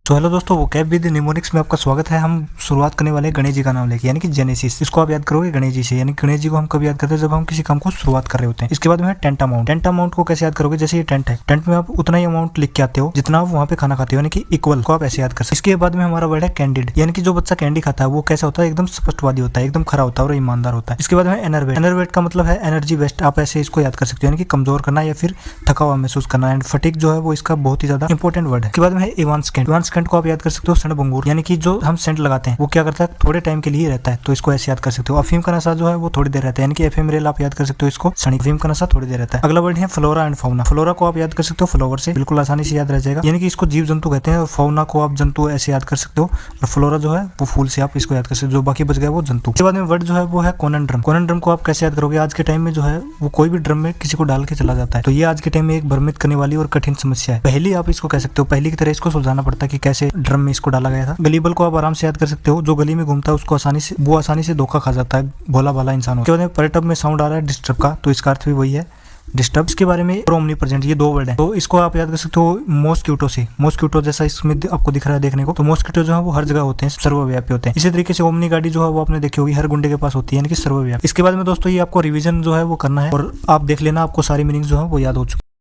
तो हेलो दोस्तों, वो कैब विद निमोनिक्स में आपका स्वागत है। हम शुरुआत करने वाले हैं गणेश जी का नाम लेके, यानी कि जेनेसिस। इसको आप याद करोगे गणेश जी से, यानी गणेश जी को हम कब याद करते हैं? जब हम किसी काम को शुरुआत कर रहे होते हैं। इसके बाद में है टेंट अमाउंट। टेंट अमाउंट को कैसे याद करोगे? जैसे ये टेंट है, टेंट में आप उतना ही अमाउंट लिख के आते हो जितना आप वहाँ पे खाना खाते हो, यानी कि इक्वल को आप ऐसे याद कर सकते हो। इसके बाद में हमारा वर्ड है कैंडिड, यानी कि जो बच्चा कैंडी खाता है वो कैसा होता है? एकदम स्पष्टवादी होता है, एकदम खरा होता है और ईमानदार होता है। इसके बाद में एनर्वेट। एनर्वेट का मतलब है एनर्जी वेस्ट। आप ऐसे इसको याद कर सकते हो, यानी कि कमजोर करना या फिर थका हुआ महसूस करना। एंड फटीग जो है वो इसका बहुत ही ज्यादा इंपॉर्टेंट वर्ड है। इसके बाद में है इवांस्केंट। इवांस्केंट को आप याद कर सकते हो सणभंगूर, यानी कि जो हम सेंट लगाते हैं वो क्या करता है? थोड़े टाइम के लिए रहता है, तो इसको ऐसे याद कर सकते हो। अफीम का नशा जो है वो थोड़ी देर रहता है, यानी कि एफेमरेल आप याद कर सकते हो इसको। सनी अफीम का नशा थोड़ी देर रहता है। अगला वर्ड है फ्लोरा एंड फाउना। फ्लोरा को आप याद कर सकते हो फ्लावर से, बिल्कुल आसानी से याद रह जाएगा, यानी कि इसको जीव जंतु कहते हैं। और फाउना को आप जंतु ऐसे याद कर सकते हो, और फ्लोरा जो है वो फूल से आप इसको याद कर सकते हो। जो बाकी बच गया वो जंतु। इसके बाद में वर्ड जो है वो है कोनन ड्रम को आप कैसे याद करोगे? आज के टाइम में जो है वो कोई भी ड्रम में किसी को डाल के चला जाता है, तो ये आज के टाइम में एक भ्रमित करने वाली और कठिन समस्या है। पहली आप इसको कह सकते हो, पहली की तरह इसको सुलझाना पड़ता है कि कैसे ड्रम में इसको डाला गया था। गलीबल को आप आराम से याद कर सकते हो, जो गली में घूमता है उसको आसानी से धोखा खा जाता है, भोला भाला इंसान। उसके बाद में परिटब में साउंड आ रहा है डिस्टर्ब का, तो इसका अर्थ भी वही है डिस्टर्ब। इसके बारे में ओमनी प्रेजेंट, ये दो वर्ड है, तो इसको आप याद कर सकते हो मॉस्क्यूटो से। मॉस्क्यूटो जैसा इसमें आपको दिख रहा है देखने को, तो मॉस्क्यूटो जो है वो हर जगह होते हैं, सर्वव्यापी होते हैं। इसी तरीके से ओमनी गाड़ी जो है वो आपने देखी होगी, हर गुंडे के पास होती है, यानी कि सर्वव्यापी। इसके बाद में दोस्तों ये आपको रिवीजन जो है वो करना है, और आप देख लेना आपको सारी मीनिंग जो है वो याद हो चुकी है।